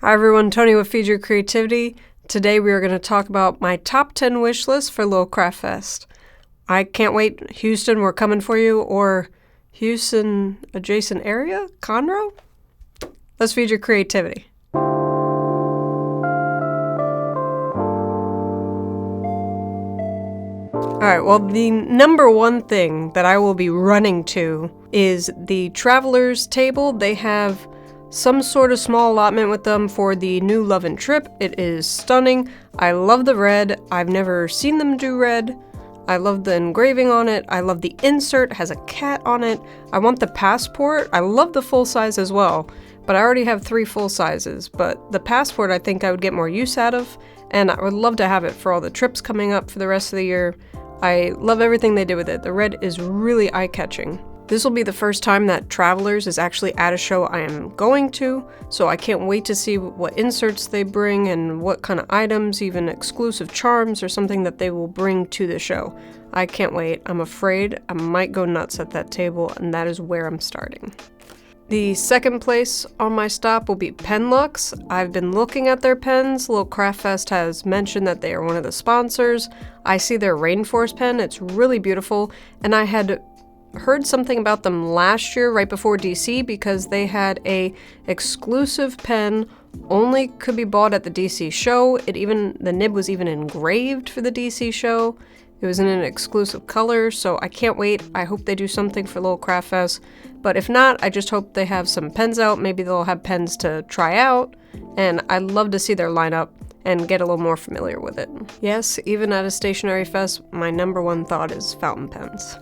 Hi everyone, Tony with Feed Your Creativity. Today we are going to talk about my top 10 wish list for Little Craft Fest. I can't wait. Houston, we're coming for you. Or Houston adjacent area? Conroe? Let's feed your creativity. Alright, well, the number one thing that I will be running to is the Traveler's Table. They have some sort of small allotment with them for the new Love and Trip. It is stunning. I love the red. I've never seen them do red. I love the engraving on it. I love the insert. It has a cat on it. I want the passport. I love the full size as well, but I already have 3 full sizes. But the passport I think I would get more use out of, and I would love to have it for all the trips coming up for the rest of the year. I love everything they did with it. The red is really eye-catching. This will be the first time that Travelers is actually at a show I am going to, so I can't wait to see what inserts they bring and what kind of items, even exclusive charms or something that they will bring to the show. I can't wait. I'm afraid I might go nuts at that table, and that is where I'm starting. The second place on my stop will be Penlux. I've been looking at their pens. Little Craft Fest has mentioned that they are one of the sponsors. I see their Rainforest pen. It's really beautiful, and I had heard something about them last year right before DC because they had a exclusive pen, only could be bought at the DC show. The nib was even engraved for the DC show. It was in an exclusive color, so I can't wait. I hope they do something for Little Craft Fest, but if not, I just hope they have some pens out. Maybe they'll have pens to try out, and I'd love to see their lineup and get a little more familiar with it. Yes, even at a Stationery Fest, my number one thought is fountain pens.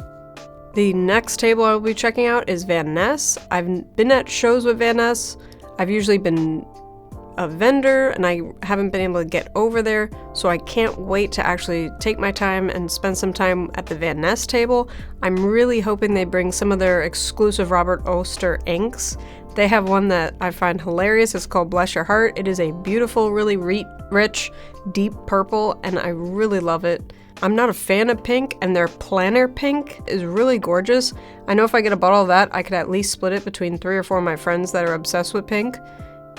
The next table I will be checking out is Vaness. I've been at shows with Vaness. I've usually been a vendor, and I haven't been able to get over there, so I can't wait to actually take my time and spend some time at the Vaness table. I'm really hoping they bring some of their exclusive Robert Oster inks. They have one that I find hilarious. It's called Bless Your Heart. It is a beautiful, really rich, deep purple, and I really love it. I'm not a fan of pink, and their planner pink is really gorgeous. I know if I get a bottle of that, I could at least split it between 3 or 4 of my friends that are obsessed with pink.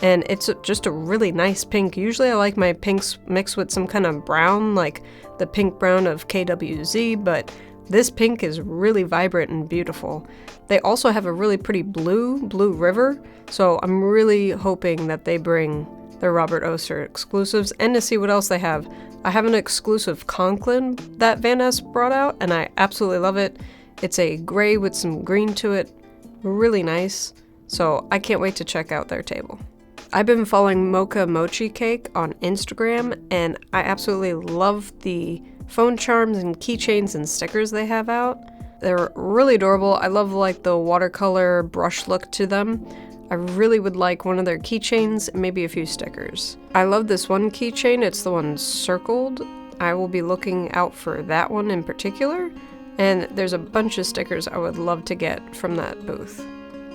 And it's just a really nice pink. Usually I like my pinks mixed with some kind of brown, like the pink brown of KWZ, but this pink is really vibrant and beautiful. They also have a really pretty blue river, so I'm really hoping that they bring their Robert Oster exclusives and to see what else they have. I have an exclusive Conklin that Vaness brought out, and I absolutely love it. It's a gray with some green to it. Really nice. So I can't wait to check out their table. I've been following Mocha Mochi Cake on Instagram, and I absolutely love the phone charms and keychains and stickers they have out. They're really adorable. I love like the watercolor brush look to them. I really would like one of their keychains and maybe a few stickers. I love this one keychain. It's the one circled. I will be looking out for that one in particular. And there's a bunch of stickers I would love to get from that booth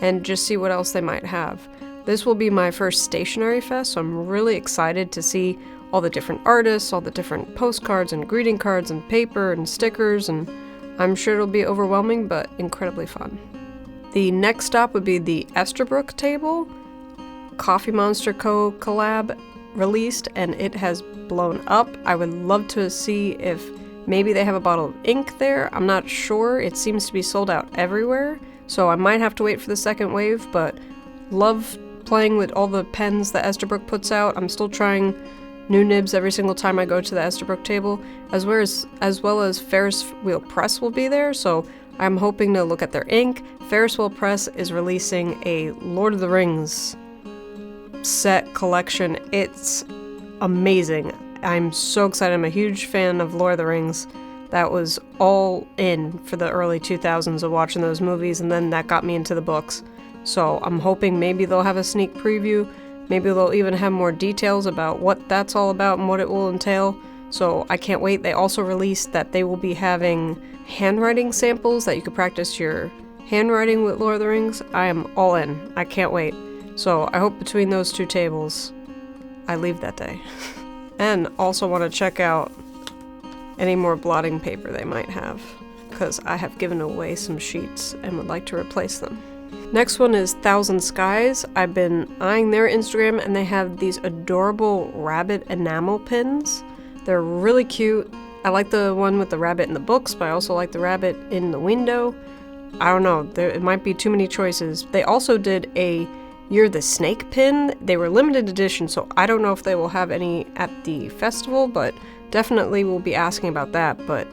and just see what else they might have. This will be my first Stationery Fest, so I'm really excited to see all the different artists, all the different postcards and greeting cards and paper and stickers, and I'm sure it'll be overwhelming but incredibly fun. The next stop would be the Estrebrook Table. Coffee Monster Co. collab released, and it has blown up. I would love to see if maybe they have a bottle of ink there. I'm not sure. It seems to be sold out everywhere, so I might have to wait for the second wave, but love playing with all the pens that Estrebrook puts out. I'm still trying new nibs every single time I go to the Estrebrook Table, as well as Ferris Wheel Press will be there, so I'm hoping to look at their ink. Ferris Wheel Press is releasing a Lord of the Rings set collection. It's amazing. I'm so excited. I'm a huge fan of Lord of the Rings. That was all in for the early 2000s of watching those movies, and then that got me into the books. So I'm hoping maybe they'll have a sneak preview. Maybe they'll even have more details about what that's all about and what it will entail. So I can't wait. They also released that they will be having handwriting samples that you could practice your handwriting with Lord of the Rings. I am all in. I can't wait. So I hope between those 2 tables, I leave that day. And also want to check out any more blotting paper they might have, because I have given away some sheets and would like to replace them. Next one is Thousand Skies. I've been eyeing their Instagram and they have these adorable rabbit enamel pins. They're really cute. I like the one with the rabbit in the books, but I also like the rabbit in the window. I don't know, it might be too many choices. They also did a You're the Snake pin. They were limited edition, so I don't know if they will have any at the festival, but definitely we'll be asking about that. But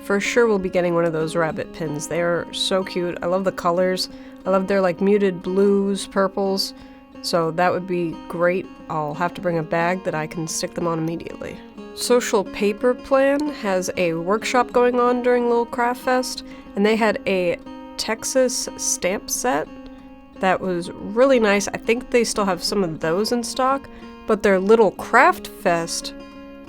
for sure we'll be getting one of those rabbit pins. They are so cute. I love the colors. I love their like muted blues, purples. So that would be great. I'll have to bring a bag that I can stick them on immediately. Social Paper Plan has a workshop going on during Little Craft Fest, and they had a Texas stamp set that was really nice. I think they still have some of those in stock, but their Little Craft Fest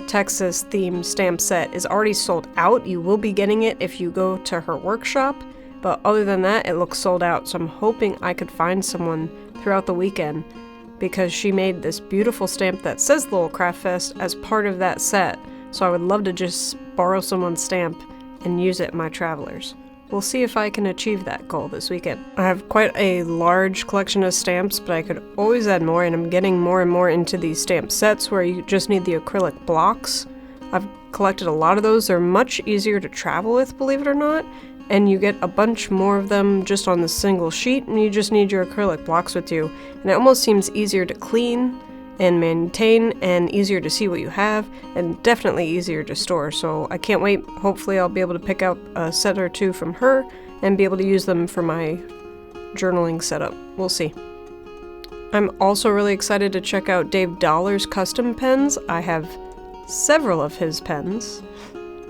Texas themed stamp set is already sold out. You will be getting it if you go to her workshop, but other than that, it looks sold out. So I'm hoping I could find someone throughout the weekend, because she made this beautiful stamp that says Little Craft Fest as part of that set. So I would love to just borrow someone's stamp and use it in my travelers. We'll see if I can achieve that goal this weekend. I have quite a large collection of stamps, but I could always add more, and I'm getting more and more into these stamp sets where you just need the acrylic blocks. I've collected a lot of those. They're much easier to travel with, believe it or not, and you get a bunch more of them just on the single sheet, and you just need your acrylic blocks with you. And it almost seems easier to clean and maintain, and easier to see what you have, and definitely easier to store. So I can't wait. Hopefully I'll be able to pick up a set or two from her and be able to use them for my journaling setup. We'll see. I'm also really excited to check out Dave Dollar's custom pens. I have several of his pens,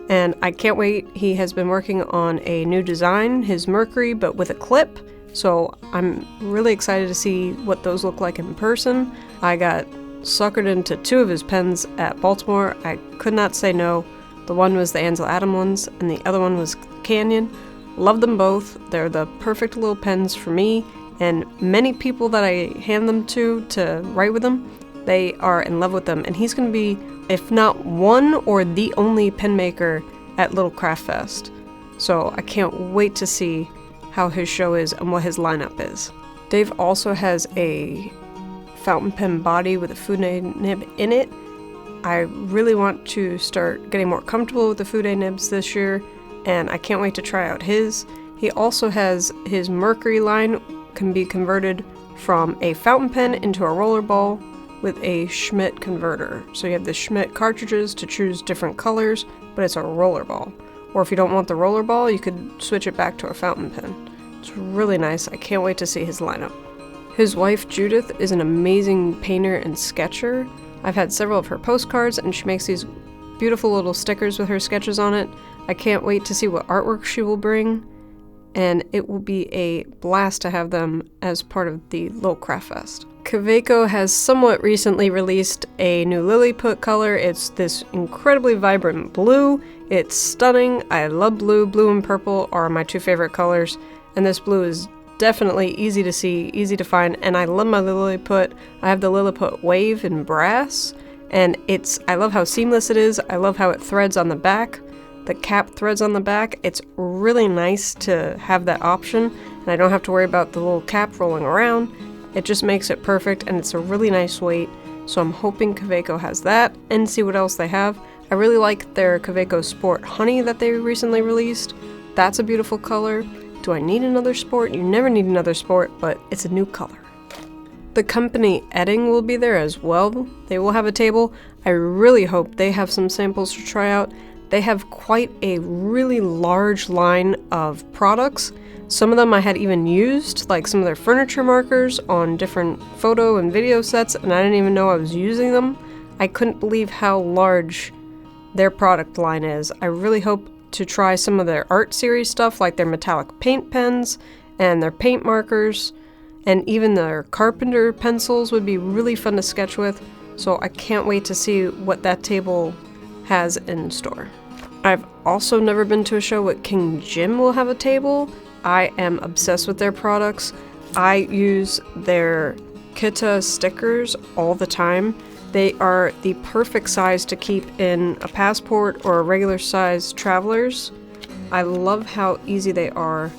and I can't wait. He has been working on a new design, his Mercury, but with a clip. So I'm really excited to see what those look like in person. I got suckered into two of his pens at Baltimore. I could not say no. The one was the Ansel Adams ones, and the other one was Canyon. Love them both. They're the perfect little pens for me, and many people that I hand them to write with them, they are in love with them. And he's going to be, if not one or the only pen maker at Little Craft Fest. So I can't wait to see how his show is and what his lineup is. Dave also has a fountain pen body with a Fude nib in it. I really want to start getting more comfortable with the Fude nibs this year, and I can't wait to try out his. He also has his Mercury line, can be converted from a fountain pen into a roller ball with a Schmidt converter. So you have the Schmidt cartridges to choose different colors, but it's a roller ball. Or if you don't want the roller ball, you could switch it back to a fountain pen. It's really nice. I can't wait to see his lineup. His wife, Judith, is an amazing painter and sketcher. I've had several of her postcards, and she makes these beautiful little stickers with her sketches on it. I can't wait to see what artwork she will bring, and it will be a blast to have them as part of the Little Craft Fest. Caveco has somewhat recently released a new Lilliput color. It's this incredibly vibrant blue. It's stunning. I love blue. Blue and purple are my two favorite colors, and this blue is definitely easy to see, easy to find, and I love my Lilliput. I have the Lilliput Wave in brass, and I love how seamless it is. I love how it threads on the back. The cap threads on the back. It's really nice to have that option, and I don't have to worry about the little cap rolling around. It just makes it perfect, and it's a really nice weight, so I'm hoping Caveco has that, and see what else they have. I really like their Caveco Sport Honey that they recently released. That's a beautiful color. Do I need another sport? You never need another sport, but it's a new color. The company Eding will be there as well. They will have a table. I really hope they have some samples to try out. They have quite a really large line of products. Some of them I had even used, like some of their furniture markers on different photo and video sets, and I didn't even know I was using them. I couldn't believe how large their product line is. I really hope to try some of their art series stuff, like their metallic paint pens and their paint markers, and even their carpenter pencils would be really fun to sketch with. So I can't wait to see what that table has in store. I've also never been to a show with King Jim will have a table. I am obsessed with their products. I use their Kita stickers all the time. They are the perfect size to keep in a passport or a regular size traveler's. I love how easy they are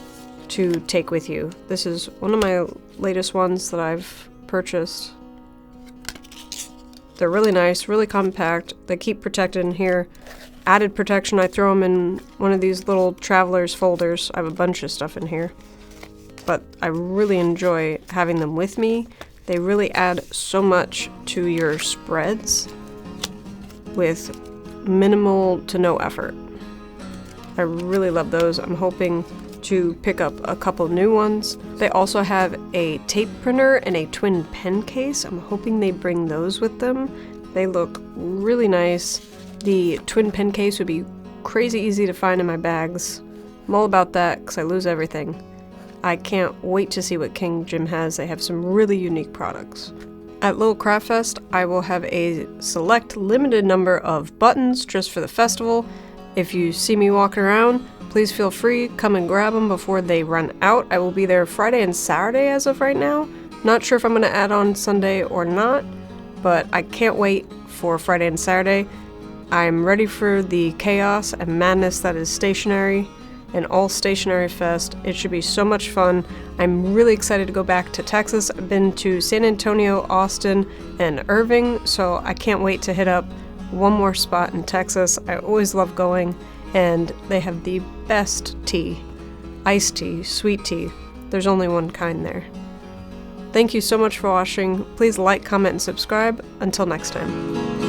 to take with you. This is one of my latest ones that I've purchased. They're really nice, really compact. They keep protected in here. Added protection, I throw them in one of these little traveler's folders. I have a bunch of stuff in here. But I really enjoy having them with me. They really add so much to your spreads with minimal to no effort. I really love those. I'm hoping to pick up a couple new ones. They also have a tape printer and a twin pen case. I'm hoping they bring those with them. They look really nice. The twin pen case would be crazy easy to find in my bags. I'm all about that because I lose everything. I can't wait to see what King Jim has. They have some really unique products. At Little Craft Fest, I will have a select limited number of buttons just for the festival. If you see me walking around, please feel free, come and grab them before they run out. I will be there Friday and Saturday as of right now. Not sure if I'm going to add on Sunday or not, but I can't wait for Friday and Saturday. I'm ready for the chaos and madness that is stationery and all Stationery Fest. It should be so much fun. I'm really excited to go back to Texas. I've been to San Antonio, Austin, and Irving, so I can't wait to hit up one more spot in Texas. I always love going, and they have the best tea. Iced tea, sweet tea. There's only one kind there. Thank you so much for watching. Please like, comment, and subscribe. Until next time.